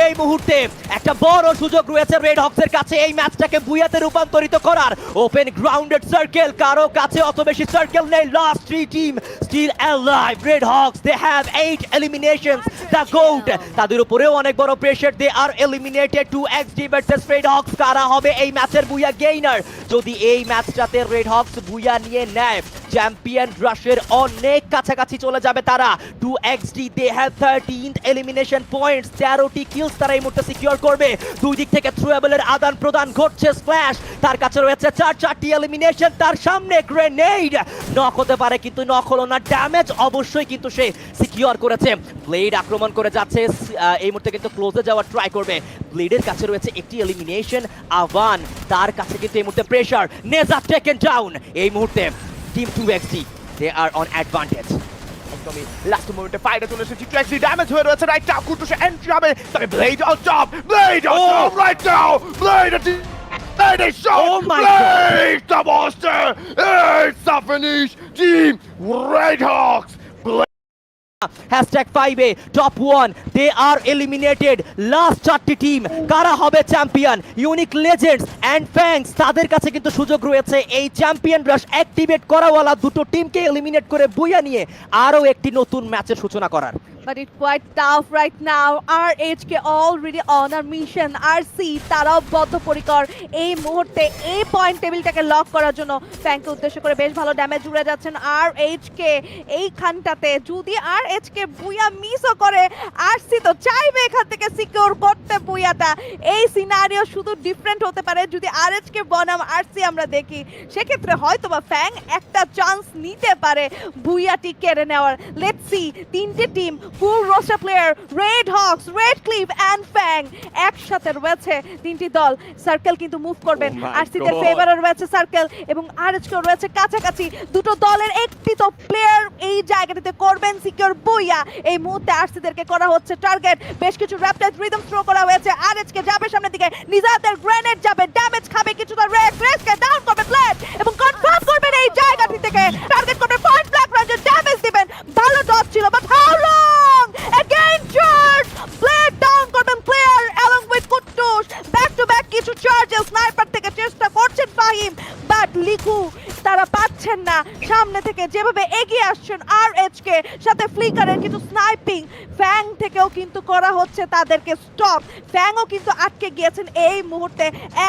এই মুহূর্তে একটা বড় সুযোগ রয়েছে রেড হক্সের কাছে এই ম্যাচটাকে বুয়াতে রূপান্তরিত করার। ওপেন গ্রাউন্ডেড সার্কেল, কারো কাছে অত বেশি সার্কেল নেই। Last 3 team still alive. Red hawks they have 8 eliminations, the goat. তাদের উপরেও অনেক বড় pressure, they are eliminated. 2xd versus red hawks, কারা হবে এই ম্যাচের বুয়া গেইনার? যদি এই ম্যাচটাতে রেড হক্স বুয়া নিয়ে নেয়, চ্যাম্পিয়ন রাশের অনেক কাছাকাছি চলে যাবে তারা। 2xd they have 13th elimination points, 13টি কিলস তারা এই মুহূর্তে সিকিউর করবে। দুই দিক থেকে থ্রোয়েবলের আদান প্রদান ঘটছে। স্প্ল্যাশ, তার কাছে রয়েছে 4টি এলিমিনেশন, তার সামনে গ্রেনেড। নক হতে পারে কিন্তু নক হলো না, ড্যামেজ অবশ্যই কিন্তু সে সিকিউর করেছে। ব্লেড আক্রমণ করে যাচ্ছে, এই মুহূর্তে কিন্তু ক্লোজে যাওয়ার ট্রাই করবে। ব্লেডের কাছে রয়েছে একটি এলিমিনেশন, আভান তার কাছে কিন্তু এই মুহূর্তে প্রেসার। নেজা taken down. এই মুহূর্তে team 2xd they are on advantage. একদমই লাস্ট মোমেন্টে ফাইটে চলে এসেছে। 2xd ড্যামেজ হয়ে রয়েছে। রাইট নাও কুটুসে এন্ট্রি হবে, তবে blade out top, blade out top right now, blade Blade is shot! Oh my Blade the monster! It's the finish! Team Red Hawks! Hashtag 5A top 1 they are eliminated. Last 4টি team, কারা হবে champion? Unique legends and fangs, তাদের কাছে কিন্তু সুযোগ রয়েছে এই champion রাশ activate করাওয়ালা দুটো টিমকে এলিমিনেট করে বুয়া নিয়ে আরও একটি নতুন ম্যাচের সূচনা করার। But it's quite tough right now. RHK already on a mission. RC তারাও বদ্ধপরিকর এই মুহূর্তে এই পয়েন্ট টেবিলটাকে লক করার জন্য। ফ্যাংকে উদ্দেশ্য করে বেশ ভালো ড্যামেজ জুড়ে যাচ্ছেন RHK এইখানটাতে। যদি RHK বুয়া মিসও করে, RC তো চাইবে এখান থেকে সিকিউর করতে বুয়াটা। এই সিনারিও শুধু ডিফারেন্ট হতে পারে যদি RHK বনাম RC আমরা দেখি, সেক্ষেত্রে হয়তো বা ফ্যাং একটা চান্স নিতে পারে বুয়াটি কেড়ে নেওয়ার। লেটস সি, 3টে team full roster player, red hawks, red cliff and fang একসাথে রয়েছে। 3টি দল সার্কেল কিন্তু মুভ করবেন। আরসিদের ফেভারে রয়েছে সার্কেল এবং আরএচকে রয়েছে কাছাকাছি। দুটো দলের একটি তো প্লেয়ার এই জায়গাটিতে করবেন সিকিউর বুইয়া। এই মুহূর্তে আরসিদেরকে করা হচ্ছে টার্গেট। বেশ কিছু র্যাপটাইজ রিদম থ্রো করা হয়েছে। আরএচকে যাবে সামনের দিকে, নিজাদের গ্রেনেড যাবে, ড্যামেজ খাবে কিছুটা। রেডকে ডাউন করবে ব্লেড এবং কনফার্ম করবেন এই জায়গাটি থেকে। টার্গেট করবে পয়েন্ট ব্ল্যাক রেঞ্জে, ড্যামেজ দিবেন। ভালো ডট ছিল, but how long again charge, blade down করবেন player along with কুট্টুস। Back to back কিছু চার্জেস স্নাইপার থেকে চেষ্টা করছেন ফাহিম, বাট লিখু তারা পাচ্ছেন না। সামনে থেকে যেভাবে এগিয়ে আসছেন আরএচকে, সাথে ফ্লিকারের কিছু স্নাইপিং ফ্যাং থেকেও কিন্তু করা হচ্ছে তাদেরকে স্টপ। ফ্যাংও কিন্তু আটকে গিয়েছেন এই মুহূর্তে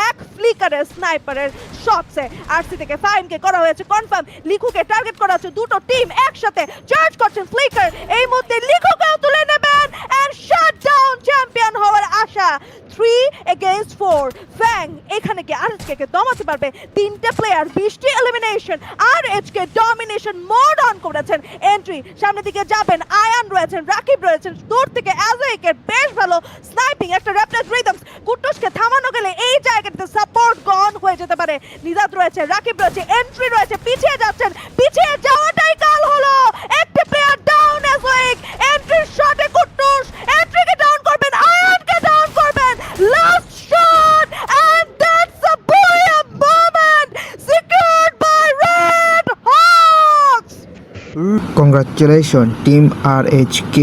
এক ফ্লিকারের স্নাইপারের শটসে। আরসি থেকে ফাহিমকে করা হয়েছে কনফার্ম, লিখুকে টার্গেট করা হচ্ছে। দুটো টিম একসাথে চার্জ করছেন। ফ্লিকার এই মুহূর্তে লিখুকেও তুলে নেবেন এন্ড শাট ডাউন চ্যাম্পিয়ন হওয়ার আশা। 3 against 4 ফ্যাং এখানে কি আরএচকে দমাতে পারবে? 3টে প্লেয়ার, 20টি elimination. RHK domination mode on করেছেন। এন্ট্রি সামনের দিকে যাবেন, আয়ান রয়েছেন, রাকিব রয়েছেন, দূর থেকে অ্যাজেকের বেশ ভালো স্নাইপিং, একটা র্যাপটাইজ রিদমস। কুট্টুসকে থামানো গেলে এই জায়গাতে সাপোর্ট গন হয়ে যেতে পারে। নিজাত রয়েছে, রাকিব রয়েছে, এন্ট্রি রয়েছে, পিছিয়ে যাচ্ছেন। পিছিয়ে যাওয়াটাই কাল হলো। একটি প্লেয়ার ডাউন অ্যাজেক। এন্ট্রির শটে কুট্টুস এন্ট্রিকে ডাউন করবেন, আয়ানকে ডাউন করবেন। Last shot and that's a Booyah moment secured by Red Hawks. Congratulations, Team RHK.